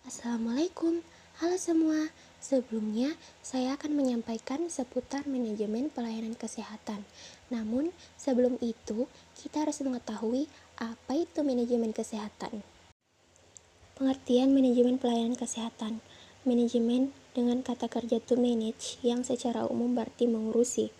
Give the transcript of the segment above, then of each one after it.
Assalamualaikum, halo semua. Sebelumnya, saya akan menyampaikan seputar manajemen pelayanan kesehatan. Namun, sebelum itu, kita harus mengetahui apa itu manajemen kesehatan. Pengertian manajemen pelayanan kesehatan. Manajemen dengan kata kerja to manage yang secara umum berarti mengurusi.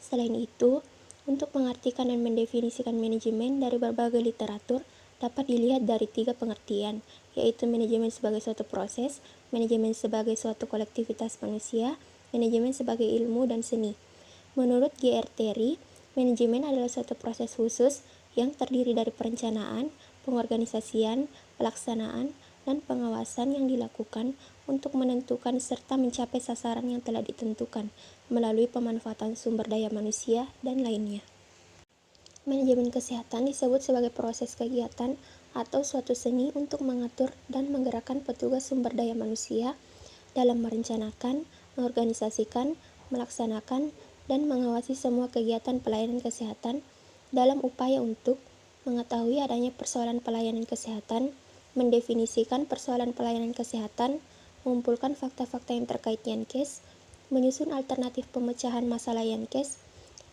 Selain itu, untuk mengartikan dan mendefinisikan manajemen dari berbagai literatur, dapat dilihat dari 3 pengertian, yaitu manajemen sebagai suatu proses, manajemen sebagai suatu kolektivitas manusia, manajemen sebagai ilmu dan seni. Menurut G.R. Terry, manajemen adalah suatu proses khusus yang terdiri dari perencanaan, pengorganisasian, pelaksanaan, dan pengawasan yang dilakukan untuk menentukan serta mencapai sasaran yang telah ditentukan melalui pemanfaatan sumber daya manusia dan lainnya. Manajemen kesehatan disebut sebagai proses kegiatan atau suatu seni untuk mengatur dan menggerakkan petugas sumber daya manusia dalam merencanakan, mengorganisasikan, melaksanakan, dan mengawasi semua kegiatan pelayanan kesehatan dalam upaya untuk mengetahui adanya persoalan pelayanan kesehatan, mendefinisikan persoalan pelayanan kesehatan, mengumpulkan fakta-fakta yang terkait Yankes, menyusun alternatif pemecahan masalah Yankes,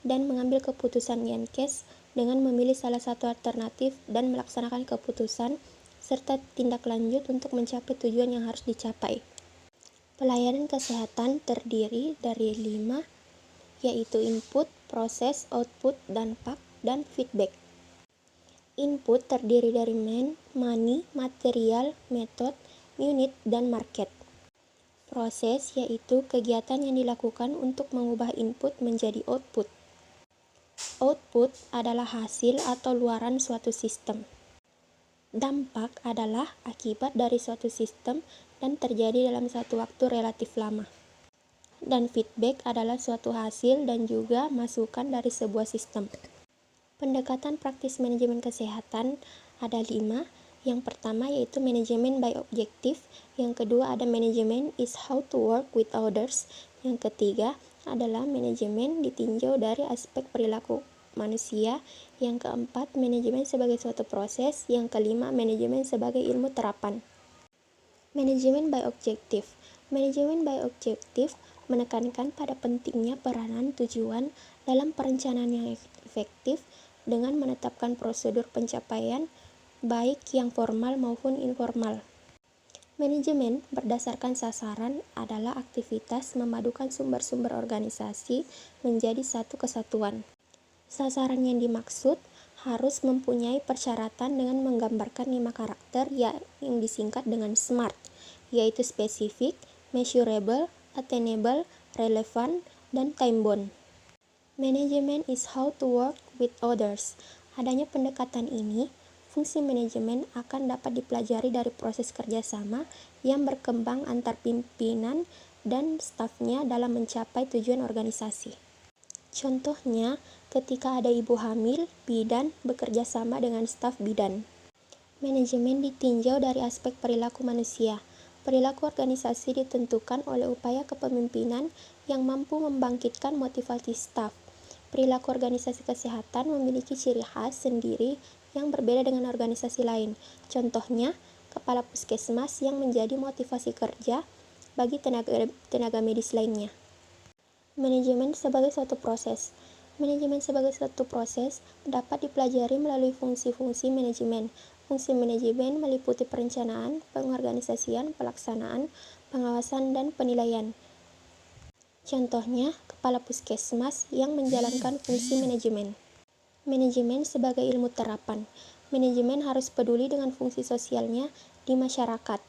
dan mengambil keputusan Yankes dengan memilih salah satu alternatif dan melaksanakan keputusan, serta tindak lanjut untuk mencapai tujuan yang harus dicapai. Pelayanan kesehatan terdiri dari 5, yaitu input, proses, output, dampak, dan feedback. Input terdiri dari money, material, method, unit, dan market. Proses yaitu kegiatan yang dilakukan untuk mengubah input menjadi output. Output adalah hasil atau luaran suatu sistem. Dampak adalah akibat dari suatu sistem dan terjadi dalam satu waktu relatif lama. Dan feedback adalah suatu hasil dan juga masukan dari sebuah sistem. Pendekatan praktis manajemen kesehatan ada 5. Yang pertama yaitu manajemen by objective, yang kedua ada manajemen is how to work with others, yang ketiga adalah manajemen ditinjau dari aspek perilaku manusia, yang keempat manajemen sebagai suatu proses, yang kelima manajemen sebagai ilmu terapan. Manajemen by objective. Manajemen by objective menekankan pada pentingnya peranan tujuan dalam perencanaan yang efektif dengan menetapkan prosedur pencapaian baik yang formal maupun informal. Manajemen berdasarkan sasaran adalah aktivitas memadukan sumber-sumber organisasi menjadi satu kesatuan. Sasaran yang dimaksud harus mempunyai persyaratan dengan menggambarkan 5 karakter yang disingkat dengan SMART, yaitu spesifik, measurable, attainable, relevant, dan time-bound. Manajemen is how to work with others. Adanya pendekatan ini, fungsi manajemen akan dapat dipelajari dari proses kerjasama yang berkembang antar pimpinan dan stafnya dalam mencapai tujuan organisasi. Contohnya, ketika ada ibu hamil, bidan bekerja sama dengan staf bidan. Manajemen ditinjau dari aspek perilaku manusia. Perilaku organisasi ditentukan oleh upaya kepemimpinan yang mampu membangkitkan motivasi staf. Perilaku organisasi kesehatan memiliki ciri khas sendiri yang berbeda dengan organisasi lain. Contohnya, kepala puskesmas yang menjadi motivasi kerja bagi tenaga medis lainnya. Manajemen sebagai suatu proses. Manajemen sebagai suatu proses dapat dipelajari melalui fungsi-fungsi manajemen. Fungsi manajemen meliputi perencanaan, pengorganisasian, pelaksanaan, pengawasan, dan penilaian. Contohnya, kepala puskesmas yang menjalankan fungsi manajemen. Manajemen sebagai ilmu terapan. Manajemen harus peduli dengan fungsi sosialnya di masyarakat.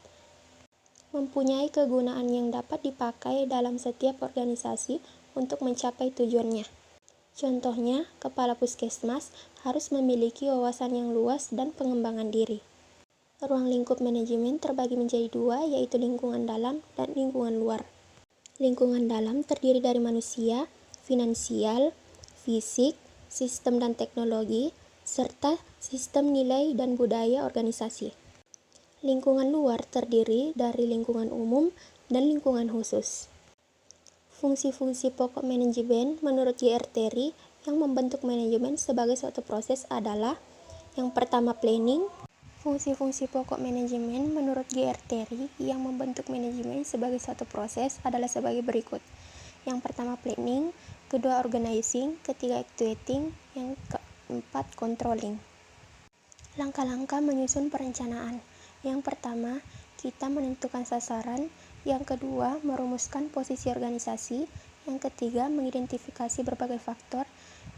Mempunyai kegunaan yang dapat dipakai dalam setiap organisasi untuk mencapai tujuannya. Contohnya, kepala puskesmas harus memiliki wawasan yang luas dan pengembangan diri. Ruang lingkup manajemen terbagi menjadi 2, yaitu lingkungan dalam dan lingkungan luar. Lingkungan dalam terdiri dari manusia, finansial, fisik, sistem dan teknologi, serta sistem nilai dan budaya organisasi. Lingkungan luar terdiri dari lingkungan umum dan lingkungan khusus. Fungsi-fungsi pokok manajemen menurut G.R. Terry yang membentuk manajemen sebagai suatu proses adalah yang pertama planning, Fungsi-fungsi pokok manajemen menurut GR Terry yang membentuk manajemen sebagai suatu proses adalah sebagai berikut. Yang pertama planning, kedua organizing, ketiga actuating, yang keempat controlling. Langkah-langkah menyusun perencanaan. Yang pertama, kita menentukan sasaran. Yang kedua, merumuskan posisi organisasi. Yang ketiga, mengidentifikasi berbagai faktor.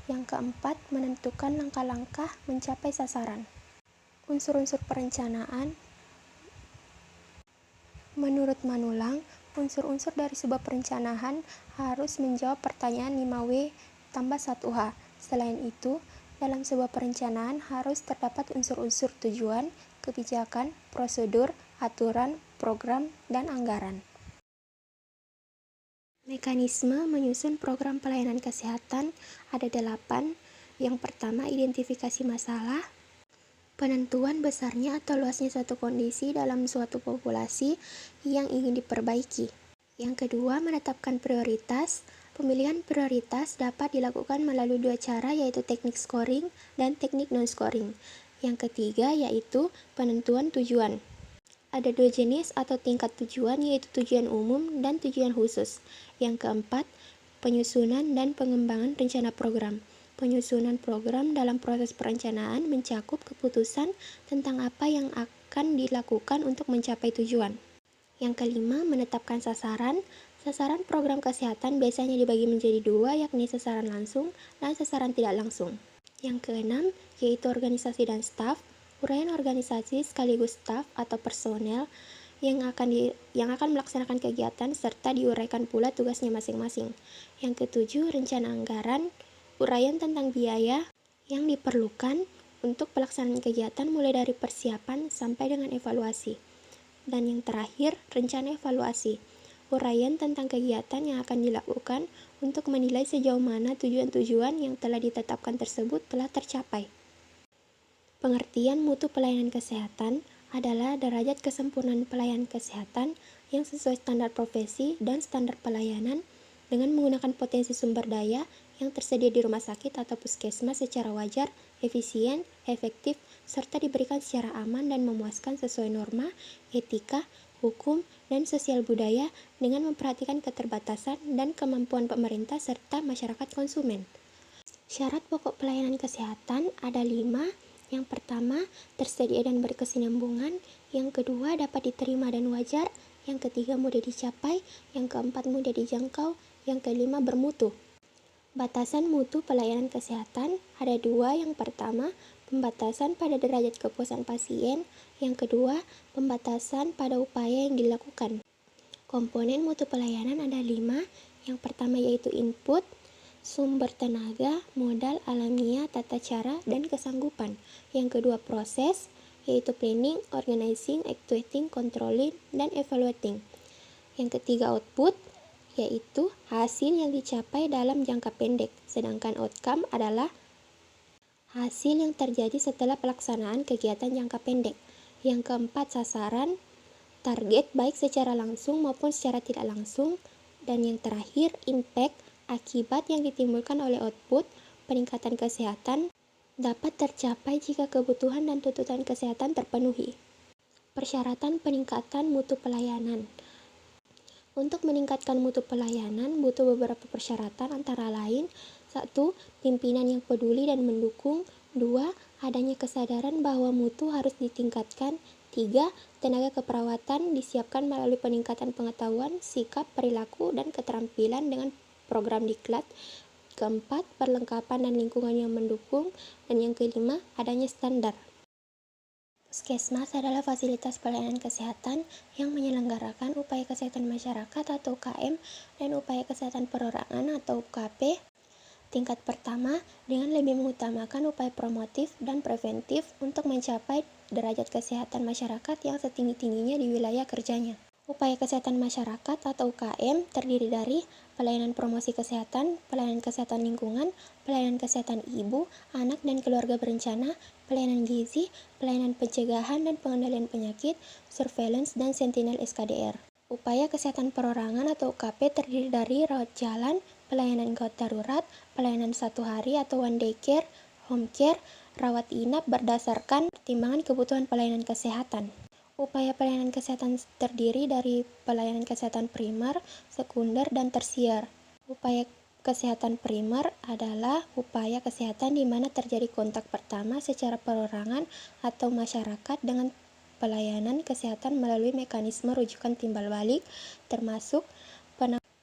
Yang keempat, menentukan langkah-langkah mencapai sasaran. Unsur-unsur perencanaan. Menurut Manulang, unsur-unsur dari sebuah perencanaan harus menjawab pertanyaan 5W tambah 1H. Selain itu, dalam sebuah perencanaan harus terdapat unsur-unsur tujuan, kebijakan, prosedur, aturan, program, dan anggaran. Mekanisme menyusun program pelayanan kesehatan ada 8. Yang pertama, identifikasi masalah. Penentuan besarnya atau luasnya suatu kondisi dalam suatu populasi yang ingin diperbaiki. Yang kedua, menetapkan prioritas. Pemilihan prioritas dapat dilakukan melalui 2 cara, yaitu teknik scoring dan teknik non-scoring. Yang ketiga, yaitu penentuan tujuan. Ada 2 jenis atau tingkat tujuan, yaitu tujuan umum dan tujuan khusus. Yang keempat, penyusunan dan pengembangan rencana program. Penyusunan program dalam proses perencanaan mencakup keputusan tentang apa yang akan dilakukan untuk mencapai tujuan. Yang kelima, menetapkan sasaran. Sasaran program kesehatan biasanya dibagi menjadi 2, yakni sasaran langsung dan sasaran tidak langsung. Yang keenam, yaitu organisasi dan staf. Uraian organisasi sekaligus staf atau personel yang akan melaksanakan kegiatan serta diuraikan pula tugasnya masing-masing. Yang ketujuh, rencana anggaran. Uraian tentang biaya yang diperlukan untuk pelaksanaan kegiatan mulai dari persiapan sampai dengan evaluasi. Dan yang terakhir, rencana evaluasi. Uraian tentang kegiatan yang akan dilakukan untuk menilai sejauh mana tujuan-tujuan yang telah ditetapkan tersebut telah tercapai. Pengertian mutu pelayanan kesehatan adalah derajat kesempurnaan pelayanan kesehatan yang sesuai standar profesi dan standar pelayanan dengan menggunakan potensi sumber daya yang tersedia di rumah sakit atau puskesmas secara wajar, efisien, efektif, serta diberikan secara aman dan memuaskan sesuai norma, etika, hukum, dan sosial budaya dengan memperhatikan keterbatasan dan kemampuan pemerintah serta masyarakat konsumen. Syarat pokok pelayanan kesehatan ada 5. Yang pertama, tersedia dan berkesinambungan. Yang kedua, dapat diterima dan wajar. Yang ketiga, mudah dicapai. Yang keempat, mudah dijangkau. Yang kelima, bermutu. Batasan mutu pelayanan kesehatan ada 2. Yang pertama, pembatasan pada derajat kepuasan pasien. Yang kedua, pembatasan pada upaya yang dilakukan. Komponen mutu pelayanan ada 5. Yang pertama yaitu input, sumber tenaga, modal alamiah, tata cara, dan kesanggupan. Yang kedua proses, yaitu planning, organizing, actuating, controlling, dan evaluating. Yang ketiga output, yaitu hasil yang dicapai dalam jangka pendek, sedangkan outcome adalah hasil yang terjadi setelah pelaksanaan kegiatan jangka pendek. Yang keempat sasaran, target baik secara langsung maupun secara tidak langsung. Dan yang terakhir impact, akibat yang ditimbulkan oleh output. Peningkatan kesehatan dapat tercapai jika kebutuhan dan tuntutan kesehatan terpenuhi. Persyaratan peningkatan mutu pelayanan. Untuk meningkatkan mutu pelayanan butuh beberapa persyaratan antara lain 1. Pimpinan yang peduli dan mendukung. 2. Adanya kesadaran bahwa mutu harus ditingkatkan. 3. Tenaga keperawatan disiapkan melalui peningkatan pengetahuan, sikap, perilaku, dan keterampilan dengan program diklat. Keempat, perlengkapan dan lingkungan yang mendukung. Dan yang kelima, adanya standar. Puskesmas adalah fasilitas pelayanan kesehatan yang menyelenggarakan upaya kesehatan masyarakat atau UKM dan upaya kesehatan perorangan atau UKP. Tingkat pertama dengan lebih mengutamakan upaya promotif dan preventif untuk mencapai derajat kesehatan masyarakat yang setinggi-tingginya di wilayah kerjanya. Upaya kesehatan masyarakat atau UKM terdiri dari pelayanan promosi kesehatan, pelayanan kesehatan lingkungan, pelayanan kesehatan ibu, anak dan keluarga berencana, pelayanan gizi, pelayanan pencegahan dan pengendalian penyakit, surveillance dan sentinel SKDR. Upaya kesehatan perorangan atau UKP terdiri dari rawat jalan, pelayanan gawat darurat, pelayanan 1 hari atau one day care, home care, rawat inap berdasarkan pertimbangan kebutuhan pelayanan kesehatan. Upaya pelayanan kesehatan terdiri dari pelayanan kesehatan primer, sekunder, dan tersier. Upaya kesehatan primer adalah upaya kesehatan di mana terjadi kontak pertama secara perorangan atau masyarakat dengan pelayanan kesehatan melalui mekanisme rujukan timbal balik, termasuk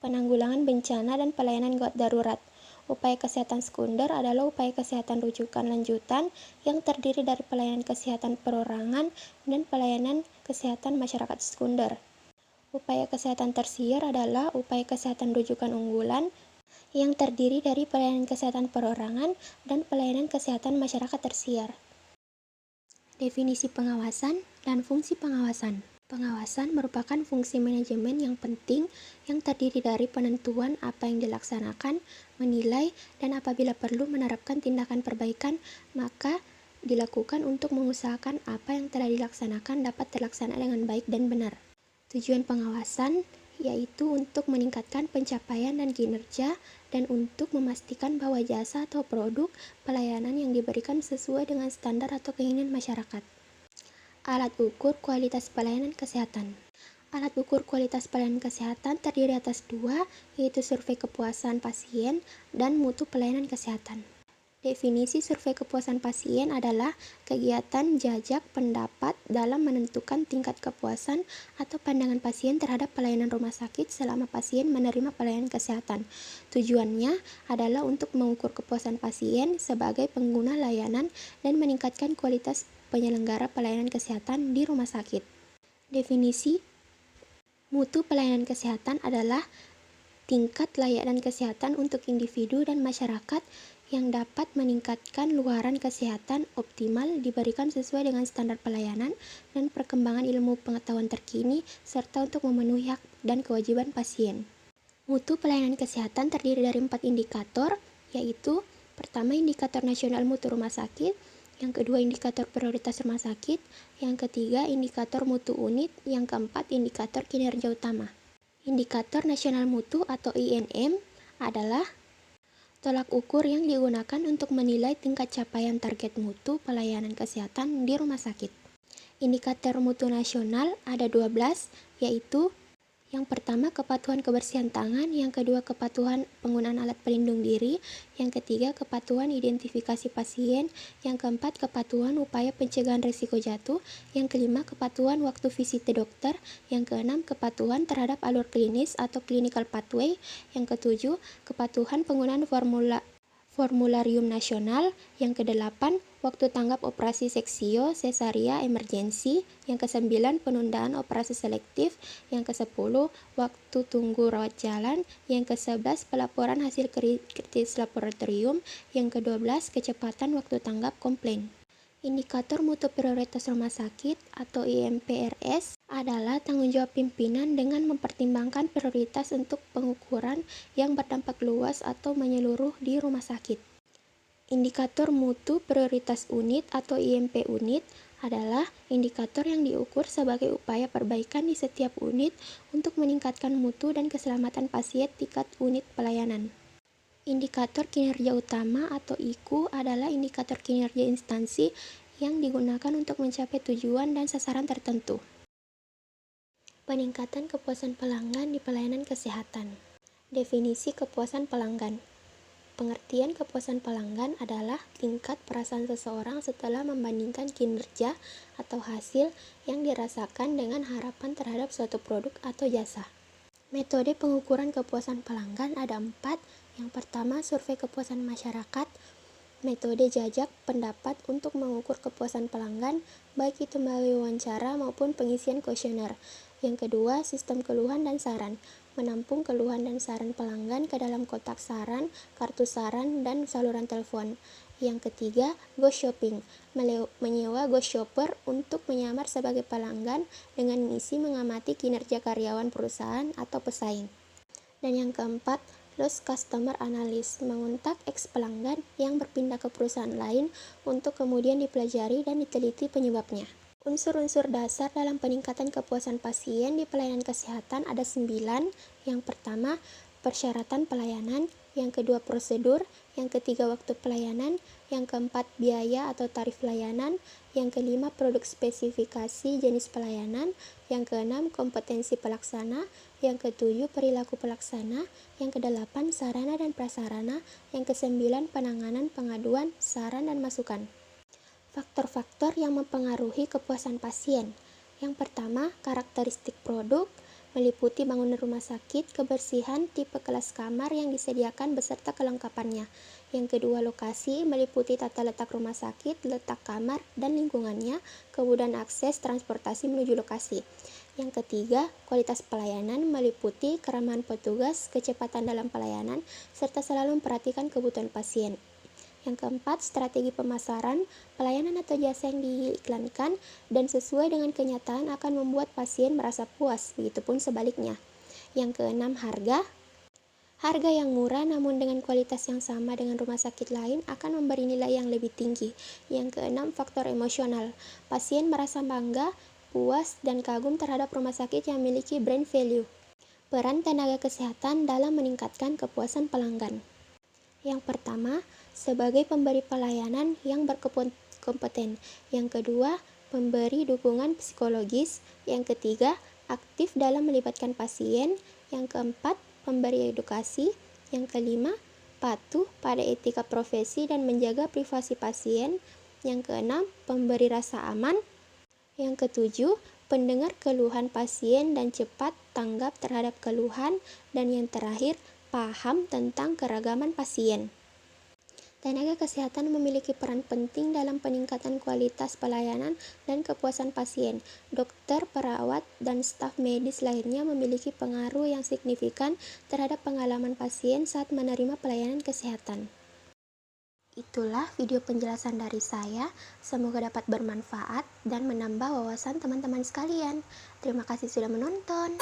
penanggulangan bencana dan pelayanan gawat darurat. Upaya kesehatan sekunder adalah upaya kesehatan rujukan lanjutan yang terdiri dari pelayanan kesehatan perorangan dan pelayanan kesehatan masyarakat sekunder. Upaya kesehatan tersier adalah upaya kesehatan rujukan unggulan yang terdiri dari pelayanan kesehatan perorangan dan pelayanan kesehatan masyarakat tersier. Definisi pengawasan dan fungsi pengawasan. Pengawasan merupakan fungsi manajemen yang penting yang terdiri dari penentuan apa yang dilaksanakan, menilai, dan apabila perlu menerapkan tindakan perbaikan, maka dilakukan untuk mengusahakan apa yang telah dilaksanakan dapat terlaksana dengan baik dan benar. Tujuan pengawasan yaitu untuk meningkatkan pencapaian dan kinerja dan untuk memastikan bahwa jasa atau produk pelayanan yang diberikan sesuai dengan standar atau keinginan masyarakat. Alat ukur kualitas pelayanan kesehatan. Alat ukur kualitas pelayanan kesehatan terdiri atas dua, yaitu survei kepuasan pasien dan mutu pelayanan kesehatan. Definisi survei kepuasan pasien adalah kegiatan jajak pendapat dalam menentukan tingkat kepuasan atau pandangan pasien terhadap pelayanan rumah sakit selama pasien menerima pelayanan kesehatan. Tujuannya adalah untuk mengukur kepuasan pasien sebagai pengguna layanan dan meningkatkan kualitas penyelenggara pelayanan kesehatan di rumah sakit. Definisi mutu pelayanan kesehatan adalah tingkat layanan kesehatan untuk individu dan masyarakat yang dapat meningkatkan luaran kesehatan optimal diberikan sesuai dengan standar pelayanan dan perkembangan ilmu pengetahuan terkini serta untuk memenuhi hak dan kewajiban pasien. Mutu pelayanan kesehatan terdiri dari 4 indikator, yaitu pertama indikator nasional mutu rumah sakit, yang kedua indikator prioritas rumah sakit, yang ketiga indikator mutu unit, yang keempat indikator kinerja utama. Indikator nasional mutu atau INM adalah tolak ukur yang digunakan untuk menilai tingkat capaian target mutu pelayanan kesehatan di rumah sakit. Indikator mutu nasional ada 12, yaitu yang pertama kepatuhan kebersihan tangan, yang kedua kepatuhan penggunaan alat pelindung diri, yang ketiga kepatuhan identifikasi pasien, yang keempat kepatuhan upaya pencegahan risiko jatuh, yang kelima kepatuhan waktu visit dokter, yang keenam kepatuhan terhadap alur klinis atau clinical pathway, yang ketujuh kepatuhan penggunaan formularium nasional, yang kedelapan waktu tanggap operasi seksio sesaria emergensi, yang kesembilan penundaan operasi selektif, yang kesepuluh waktu tunggu rawat jalan, yang kesebelas pelaporan hasil kritis laboratorium, yang kedua-belas kecepatan waktu tanggap komplain. Indikator mutu prioritas rumah sakit atau IMPRS adalah tanggung jawab pimpinan dengan mempertimbangkan prioritas untuk pengukuran yang berdampak luas atau menyeluruh di rumah sakit. Indikator mutu prioritas unit atau IMP unit adalah indikator yang diukur sebagai upaya perbaikan di setiap unit untuk meningkatkan mutu dan keselamatan pasien tingkat unit pelayanan. Indikator kinerja utama atau IKU adalah indikator kinerja instansi yang digunakan untuk mencapai tujuan dan sasaran tertentu. Peningkatan kepuasan pelanggan di pelayanan kesehatan. Definisi kepuasan pelanggan. Pengertian kepuasan pelanggan adalah tingkat perasaan seseorang setelah membandingkan kinerja atau hasil yang dirasakan dengan harapan terhadap suatu produk atau jasa. Metode pengukuran kepuasan pelanggan ada 4. Yang pertama, survei kepuasan masyarakat. Metode jajak pendapat untuk mengukur kepuasan pelanggan, baik itu melalui wawancara maupun pengisian kuesioner. Yang kedua, sistem keluhan dan saran. Menampung keluhan dan saran pelanggan ke dalam kotak saran, kartu saran, dan saluran telepon. Yang ketiga, ghost shopping. Menyewa ghost shopper untuk menyamar sebagai pelanggan dengan misi mengamati kinerja karyawan perusahaan atau pesaing. Dan yang keempat, lost customer analysis, mengontak ex-pelanggan yang berpindah ke perusahaan lain untuk kemudian dipelajari dan diteliti penyebabnya. Unsur-unsur dasar dalam peningkatan kepuasan pasien di pelayanan kesehatan ada 9. Yang pertama, persyaratan pelayanan. yang kedua prosedur, yang ketiga waktu pelayanan, yang keempat biaya atau tarif layanan, yang kelima produk spesifikasi jenis pelayanan, yang keenam kompetensi pelaksana, yang ketujuh perilaku pelaksana, yang kedelapan sarana dan prasarana, yang kesembilan penanganan pengaduan, saran dan masukan. Faktor-faktor yang mempengaruhi kepuasan pasien. Yang pertama, karakteristik produk, meliputi bangunan rumah sakit, kebersihan, tipe kelas kamar yang disediakan beserta kelengkapannya. Yang kedua, lokasi, meliputi tata letak rumah sakit, letak kamar dan lingkungannya, kemudahan akses transportasi menuju lokasi. Yang ketiga, kualitas pelayanan, meliputi keramahan petugas, kecepatan dalam pelayanan, serta selalu memperhatikan kebutuhan pasien. Yang keempat, strategi pemasaran, pelayanan atau jasa yang diiklankan dan sesuai dengan kenyataan akan membuat pasien merasa puas, begitupun sebaliknya. Yang keenam, harga. Harga yang murah namun dengan kualitas yang sama dengan rumah sakit lain akan memberi nilai yang lebih tinggi. Yang keenam, faktor emosional. Pasien merasa bangga, puas, dan kagum terhadap rumah sakit yang memiliki brand value. Peran tenaga kesehatan dalam meningkatkan kepuasan pelanggan. Yang pertama, sebagai pemberi pelayanan yang berkompeten. Yang kedua, pemberi dukungan psikologis. Yang ketiga, aktif dalam melibatkan pasien. Yang keempat, pemberi edukasi. Yang kelima, patuh pada etika profesi dan menjaga privasi pasien. Yang keenam, pemberi rasa aman. Yang ketujuh, pendengar keluhan pasien dan cepat tanggap terhadap keluhan. Dan yang terakhir, paham tentang keragaman pasien. Tenaga kesehatan memiliki peran penting dalam peningkatan kualitas pelayanan dan kepuasan pasien. Dokter, perawat, dan staf medis lainnya memiliki pengaruh yang signifikan terhadap pengalaman pasien saat menerima pelayanan kesehatan. Itulah video penjelasan dari saya, semoga dapat bermanfaat dan menambah wawasan teman-teman sekalian. Terima kasih sudah menonton.